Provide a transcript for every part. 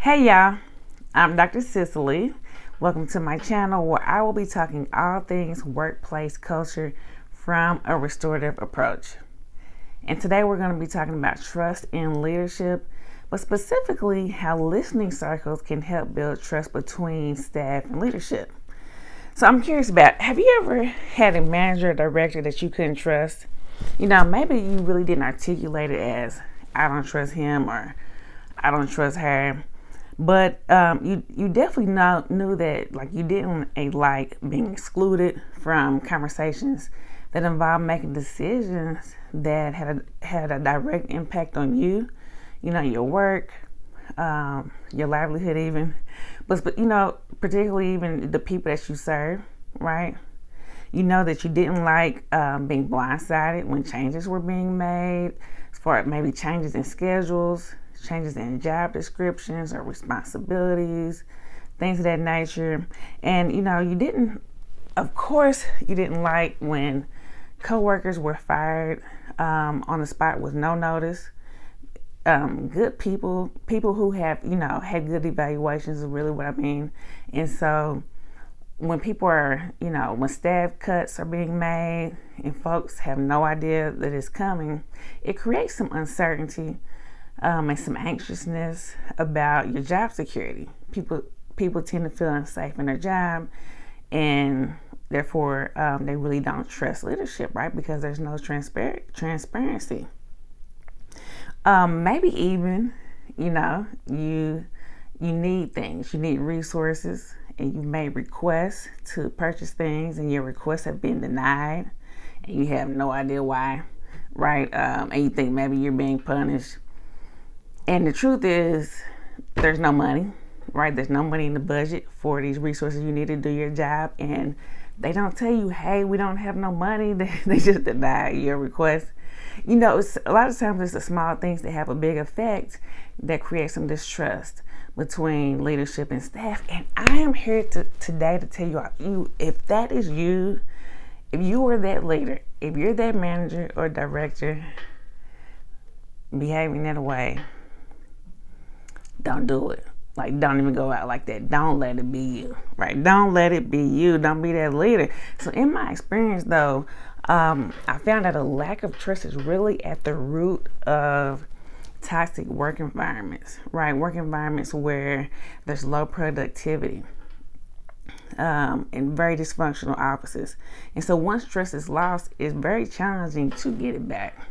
Hey y'all, I'm Dr. Cicely. Welcome to my channel where I will be talking all things workplace culture from a restorative approach. And today we're going to be talking about trust in leadership, but specifically how listening circles can help build trust between staff and leadership. So I'm curious about, have you ever had a manager or director that you couldn't trust? Maybe you really didn't articulate it as, I don't trust him or I don't trust her. But you definitely knew that you didn't like being excluded from conversations that involved making decisions that had a direct impact on you, your work, your livelihood even, but particularly even the people that you serve, right? You know that you didn't like being blindsided when changes were being made, as far as maybe changes in schedules, changes in job descriptions or responsibilities, things of that nature. And you didn't like when coworkers were fired on the spot with no notice. Good people who have had good evaluations is really what I mean. And so when people are, when staff cuts are being made and folks have no idea that it's coming, it creates some uncertainty and some anxiousness about your job security. People tend to feel unsafe in their job, and therefore they really don't trust leadership, right? Because there's no transparency. Maybe even, you need things, you need resources, and you made requests to purchase things, and your requests have been denied, and you have no idea why, right? And you think maybe you're being punished. And the truth is, there's no money, right? There's no money in the budget for these resources you need to do your job. And they don't tell you, hey, we don't have no money. They just deny your request. It's, a lot of times it's the small things that have a big effect that create some distrust between leadership and staff. And I am here today to tell you, if that is you, if you are that leader, if you're that manager or director behaving that way, don't do it. Don't even go out like that. Don't let it be you, right? Don't let it be you. Don't be that leader. So in my experience though, I found that a lack of trust is really at the root of toxic work environments, right? Work environments where there's low productivity and very dysfunctional offices. And so once trust is lost, it's very challenging to get it back.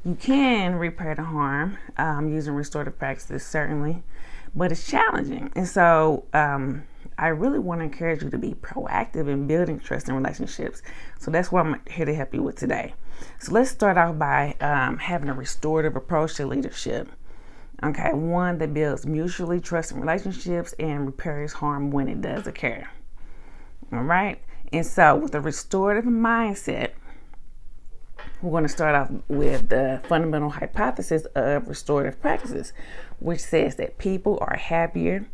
You can repair the harm using restorative practices, certainly, but it's challenging. And so I really want to encourage you to be proactive in building trust in relationships. So that's what I'm here to help you with today. So let's start off by having a restorative approach to leadership. Okay, one that builds mutually trusting relationships and repairs harm when it does occur. All right, and so with a restorative mindset, we're going to start off with the fundamental hypothesis of restorative practices, which says that people are happier,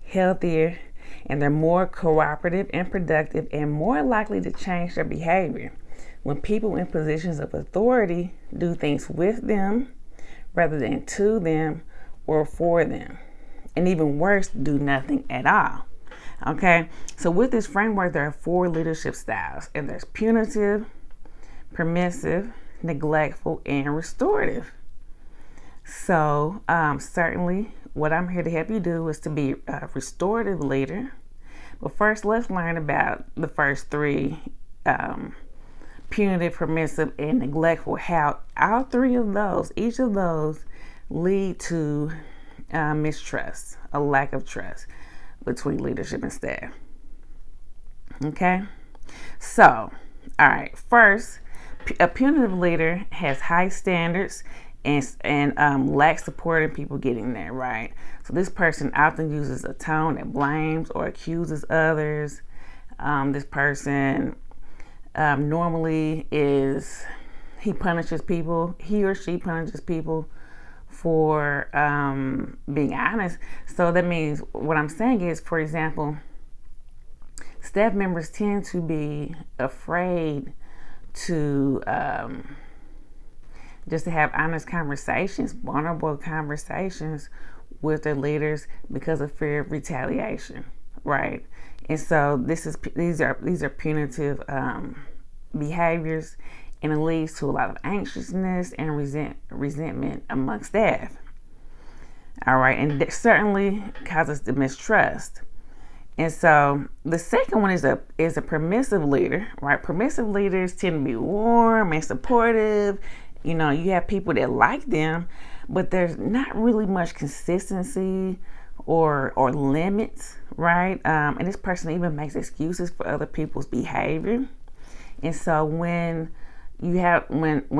healthier, and they're more cooperative and productive and more likely to change their behavior when people in positions of authority do things with them rather than to them or for them. And even worse, do nothing at all. Okay, so with this framework, there are 4 leadership styles, and there's punitive, permissive, neglectful, and restorative. So certainly what I'm here to help you do is to be a restorative leader. But first, let's learn about the first 3, punitive, permissive, and neglectful, how all 3 of those, each of those, lead to mistrust, a lack of trust between leadership and staff. Okay, so all right, first, a punitive leader has high standards and lacks support in people getting there, right? So this person often uses a tone that blames or accuses others. This person normally he or she punishes people for being honest. So that means, what I'm saying is, for example, staff members tend to be afraid to just to have honest conversations, vulnerable conversations with their leaders because of fear of retaliation, right? And so these are punitive behaviors, and it leads to a lot of anxiousness and resentment among staff. All right, and it certainly causes the mistrust. And so the second one is a permissive leader, right? Permissive leaders tend to be warm and supportive. You know, you have people that like them, but there's not really much consistency or limits, right? And this person even makes excuses for other people's behavior. And so when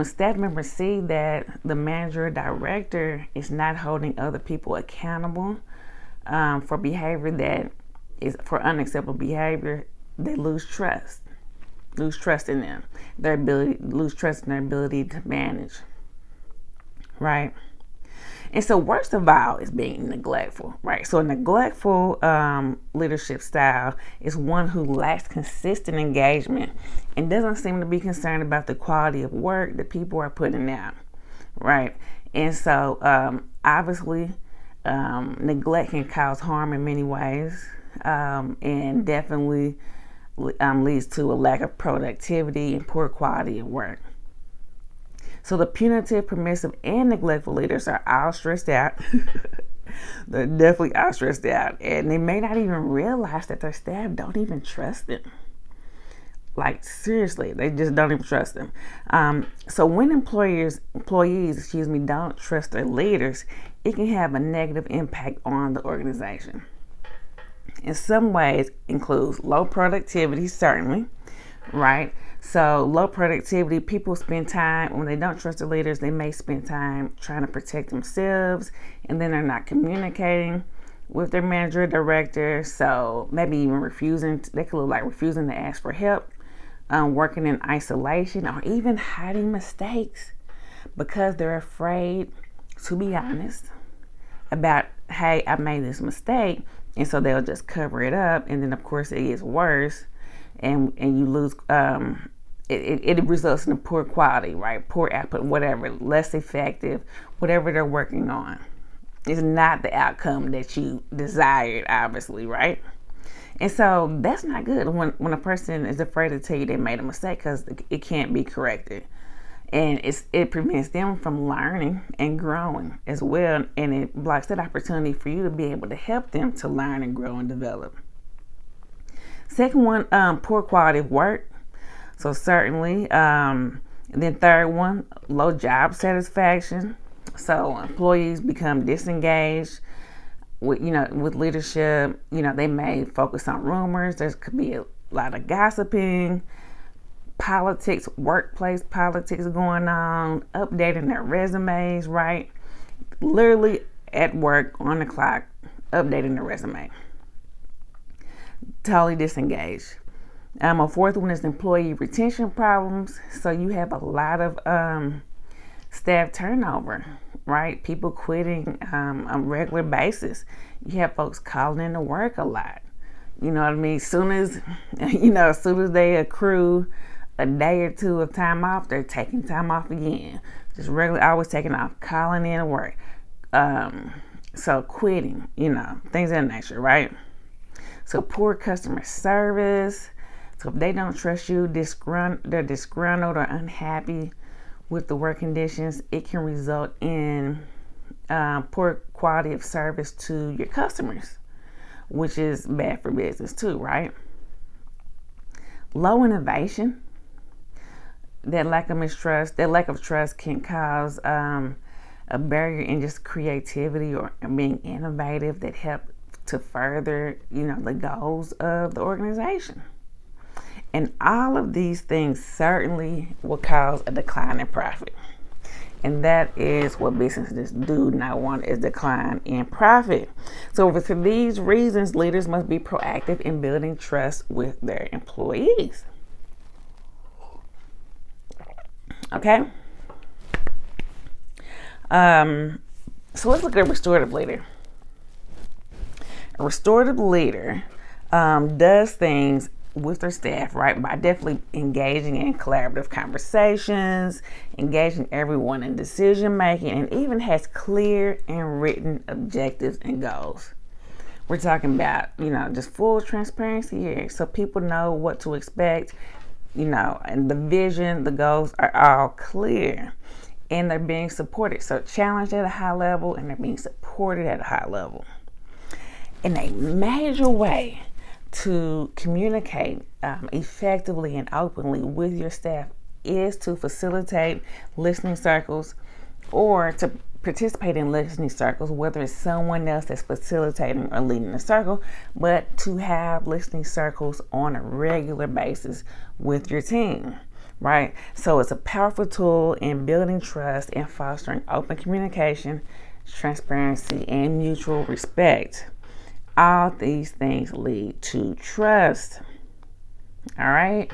staff members see that the manager or director is not holding other people accountable for behavior that is for unacceptable behavior, they lose trust in them, lose trust in their ability to manage, right? And so worst of all is being neglectful, right? So a neglectful leadership style is one who lacks consistent engagement and doesn't seem to be concerned about the quality of work that people are putting out, right? And so obviously neglect can cause harm in many ways, and definitely leads to a lack of productivity and poor quality of work. So the punitive, permissive, and neglectful leaders are all stressed out. They're definitely all stressed out. And they may not even realize that their staff don't even trust them. Like, seriously, they just don't even trust them. So when employees, don't trust their leaders, it can have a negative impact on the organization. In some ways, includes low productivity, certainly, right? So low productivity, people spend time, when they don't trust their leaders, they may spend time trying to protect themselves, and then they're not communicating with their manager or director. So maybe even they could look like refusing to ask for help, working in isolation, or even hiding mistakes because they're afraid to be honest about, hey, I made this mistake. And so they'll just cover it up. And then of course it gets worse, and you lose, it results in a poor quality, right? Poor output, whatever, less effective, whatever they're working on. It's not the outcome that you desired, obviously, right? And so that's not good when a person is afraid to tell you they made a mistake because it can't be corrected. And it prevents them from learning and growing as well. And it blocks that opportunity for you to be able to help them to learn and grow and develop. Second one, poor quality of work. So certainly, and then third one, low job satisfaction. So employees become disengaged with leadership. They may focus on rumors. There could be a lot of gossiping, politics, workplace politics going on, updating their resumes, right? Literally at work, on the clock, updating the resume. Totally disengaged. A fourth one is employee retention problems. So you have a lot of staff turnover, right? People quitting on a regular basis. You have folks calling in to work a lot. You know what I mean? As soon as they accrue a day or two of time off, they're taking time off again. Just regularly, always taking off, calling in to work. So quitting, things of that nature, right? So poor customer service. So if they don't trust you, they're disgruntled or unhappy with the work conditions, it can result in poor quality of service to your customers, which is bad for business too, right? Low innovation. That lack of trust can cause a barrier in just creativity or being innovative that help to further, the goals of the organization. And all of these things certainly will cause a decline in profit. And that is what businesses do not want, is decline in profit. So for these reasons, leaders must be proactive in building trust with their employees. Okay? So let's look at a restorative leader. A restorative leader does things with their staff, right? By definitely engaging in collaborative conversations, engaging everyone in decision making, and even has clear and written objectives and goals. We're talking about, just full transparency here, so people know what to expect, and the vision, the goals are all clear, and they're being supported. So challenged at a high level, and they're being supported at a high level. And a major way to communicate effectively and openly with your staff is to facilitate listening circles or to participate in listening circles, whether it's someone else that's facilitating or leading the circle, but to have listening circles on a regular basis with your team, right? So it's a powerful tool in building trust and fostering open communication, transparency, and mutual respect. All these things lead to trust. All right.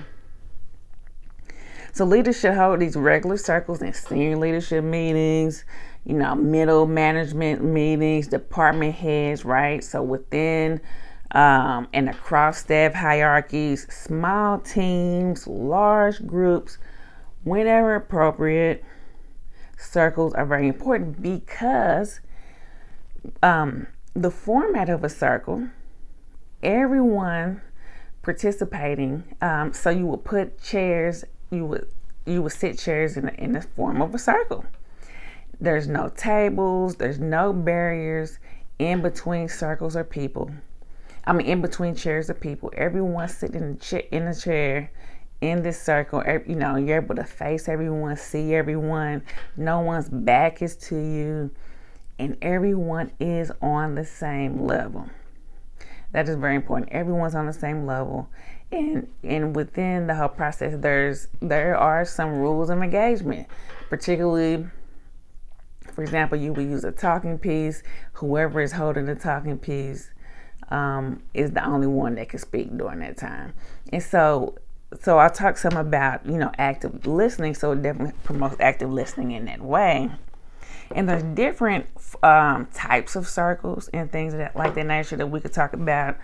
So leaders should hold these regular circles and senior leadership meetings, middle management meetings, department heads, right? So within and across staff hierarchies, small teams, large groups, whenever appropriate, circles are very important because the format of a circle, everyone participating, so you would put chairs, you would sit chairs in the form of a circle. There's no tables, there's no barriers in between circles or people. In between chairs of people. Everyone sitting in a chair in this circle. You're able to face everyone, see everyone. No one's back is to you. And everyone is on the same level. That is very important. Everyone's on the same level. And within the whole process, there are some rules of engagement. Particularly, for example, you would use a talking piece. Whoever is holding the talking piece is the only one that can speak during that time. And so I'll talk some about, active listening. So it definitely promotes active listening in that way. And there's different types of circles and things like that nature that we could talk about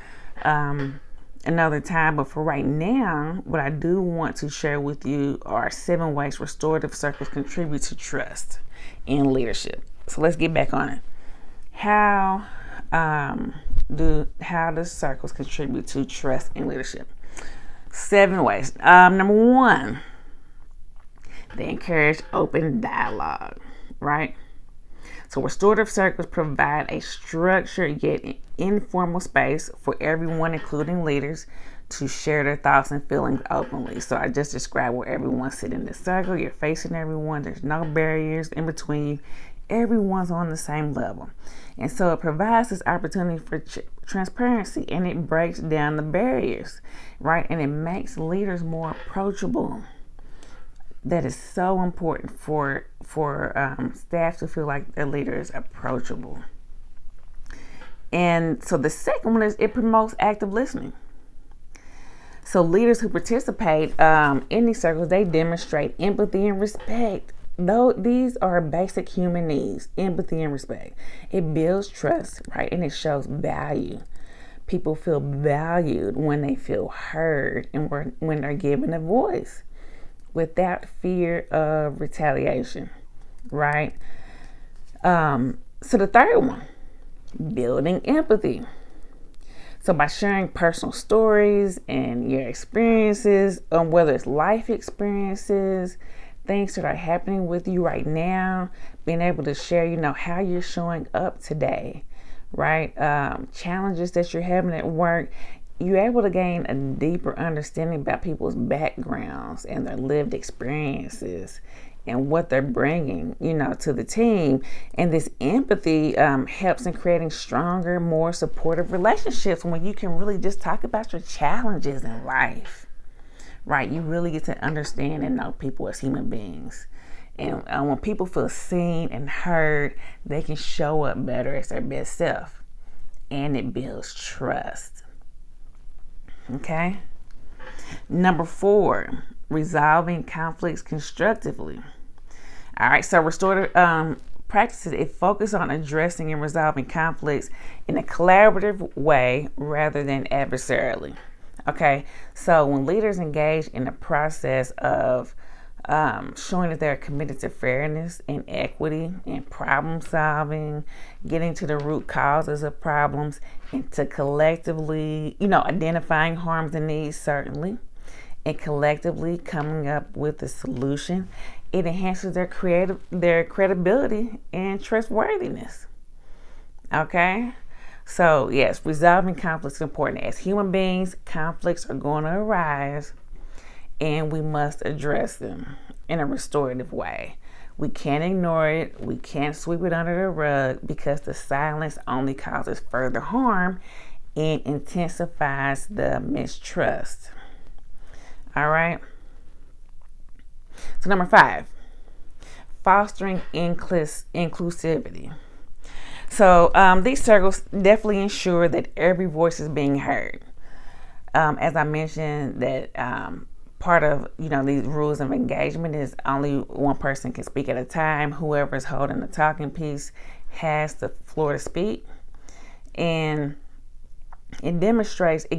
another time. But for right now, what I do want to share with you are 7 ways restorative circles contribute to trust in leadership. So let's get back on it. How do circles contribute to trust in leadership? 7 ways. Number 1, they encourage open dialogue, right? So restorative circles provide a structured yet informal space for everyone, including leaders, to share their thoughts and feelings openly. So I just described where everyone sits in the circle. You're facing everyone. There's no barriers in between you. Everyone's on the same level. And so it provides this opportunity for transparency, and it breaks down the barriers, right? And it makes leaders more approachable. That is so important for staff to feel like their leader is approachable. And so the second one is it promotes active listening. So leaders who participate in these circles, they demonstrate empathy and respect. Though these are basic human needs, empathy and respect. It builds trust, right? And it shows value. People feel valued when they feel heard and when they're given a voice, without fear of retaliation, right? So the third one, building empathy. So by sharing personal stories and your experiences, whether it's life experiences, things that are happening with you right now, being able to share, how you're showing up today, right? Challenges that you're having at work, you're able to gain a deeper understanding about people's backgrounds and their lived experiences and what they're bringing, to the team. And this empathy helps in creating stronger, more supportive relationships when you can really just talk about your challenges in life, right? You really get to understand and know people as human beings. And when people feel seen and heard, they can show up better as their best self. And it builds trust. Okay? Number 4, resolving conflicts constructively. All right, so restorative practices, it focuses on addressing and resolving conflicts in a collaborative way rather than adversarially. Okay, so when leaders engage in the process of showing that they're committed to fairness and equity and problem solving, getting to the root causes of problems, and to collectively, identifying harms and needs, certainly, and collectively coming up with a solution, it enhances their credibility and trustworthiness. Okay? So, yes, resolving conflicts is important. As human beings, conflicts are going to arise, and we must address them in a restorative way. We can't ignore it. We can't sweep it under the rug, because the silence only causes further harm and intensifies the mistrust. All right? So, number 5, fostering inclusivity. So these circles definitely ensure that every voice is being heard. As I mentioned, that part of these rules of engagement is only one person can speak at a time. Whoever is holding the talking piece has the floor to speak, and it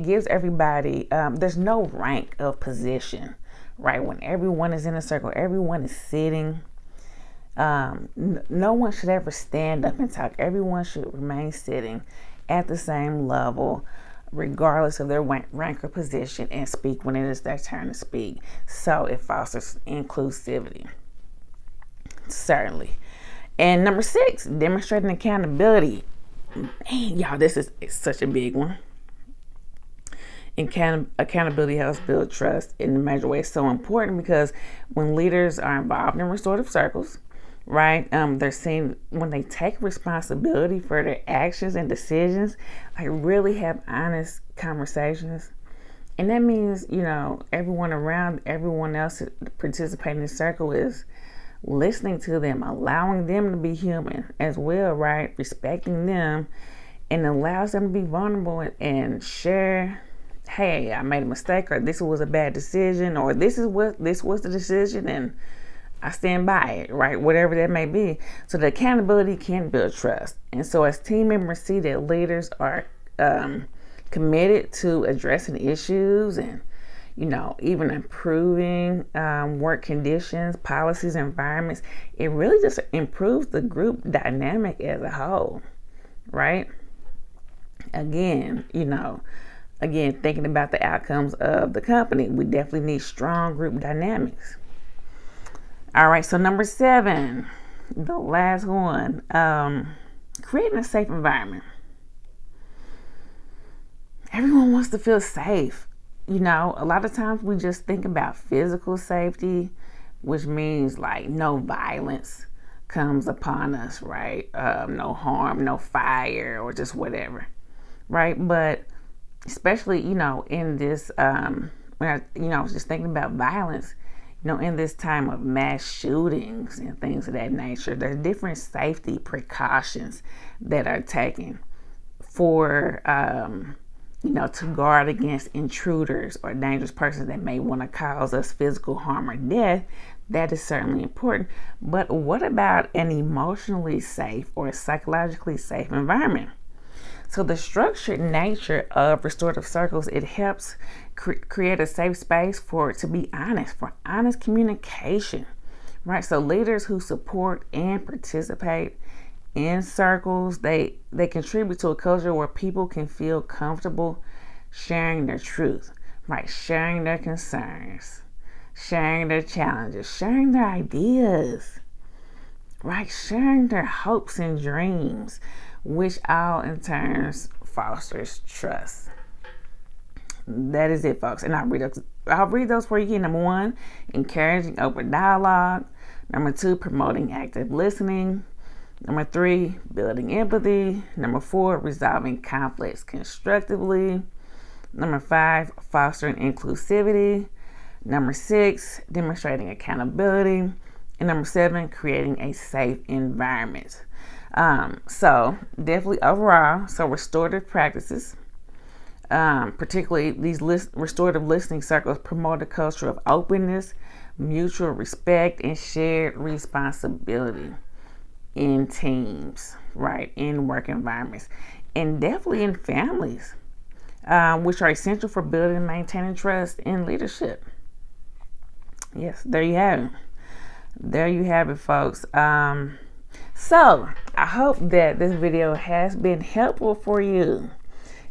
gives everybody. There's no rank of position, right? When everyone is in a circle, everyone is sitting. No one should ever stand up and talk. Everyone should remain sitting at the same level, regardless of their rank or position, and speak when it is their turn to speak. So it fosters inclusivity, certainly. And number 6, demonstrating accountability. Man, y'all, this is such a big one. Accountability helps build trust in a major way. It's so important, because when leaders are involved in restorative circles, right, they're seen when they take responsibility for their actions and decisions, like really have honest conversations. And that means, everyone around, everyone else participating in the circle is listening to them, allowing them to be human as well, right? Respecting them, and allows them to be vulnerable and share, hey, I made a mistake, or this was a bad decision, or this was the decision, and I stand by it, right? Whatever that may be. So the accountability can build trust. And so as team members see that leaders are committed to addressing issues and, even improving work conditions, policies, environments, it really just improves the group dynamic as a whole, right? Again, thinking about the outcomes of the company, we definitely need strong group dynamics. All right, so number 7, the last one, creating a safe environment. Everyone wants to feel safe. A lot of times we just think about physical safety, which means like no violence comes upon us, right? No harm, no fire, or just whatever, right? But especially, in this, when I was just thinking about violence, in this time of mass shootings and things of that nature, there's different safety precautions that are taken for, to guard against intruders or dangerous persons that may want to cause us physical harm or death. That is certainly important. But what about an emotionally safe or psychologically safe environment? So the structured nature of restorative circles, it helps create a safe space for honest communication, right? So leaders who support and participate in circles, they contribute to a culture where people can feel comfortable sharing their truth, right? Sharing their concerns, sharing their challenges, sharing their ideas, right? Sharing their hopes and dreams, which all in turn fosters trust. That is it, folks. And I'll read those for you. Number 1, encouraging open dialogue. Number 2, promoting active listening. Number 3, building empathy. Number 4, resolving conflicts constructively. Number 5, fostering inclusivity. Number 6, demonstrating accountability. And number 7, creating a safe environment. So definitely overall, so restorative practices, particularly these restorative listening circles, promote a culture of openness, mutual respect, and shared responsibility in teams, right? In work environments, and definitely in families, which are essential for building and maintaining trust in leadership. Yes, there you have it. There you have it, folks. So I hope that this video has been helpful for you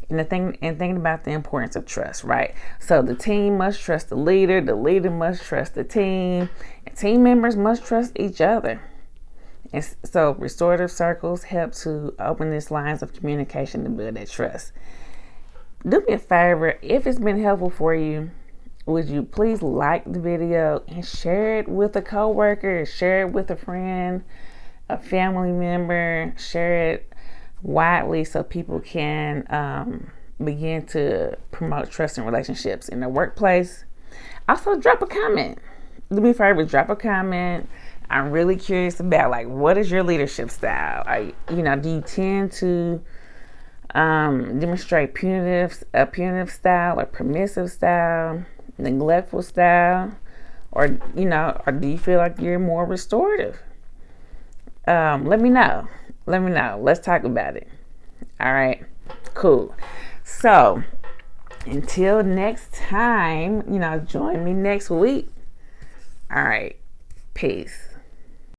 in thinking about the importance of trust, right? So the team must trust the leader must trust the team, and team members must trust each other. And so restorative circles help to open these lines of communication to build that trust. Do me a favor, if it's been helpful for you, would you please like the video and share it with a coworker, share it with a friend, a family member, share it widely so people can begin to promote trust in relationships in their workplace. Also, drop a comment. Do me a favor, drop a comment. I'm really curious about, like, what is your leadership style? Do you tend to demonstrate punitive style, or permissive style, neglectful style, or do you feel like you're more restorative? Let me know. Let's talk about it. All right, cool. So until next time, join me next week. All right, peace.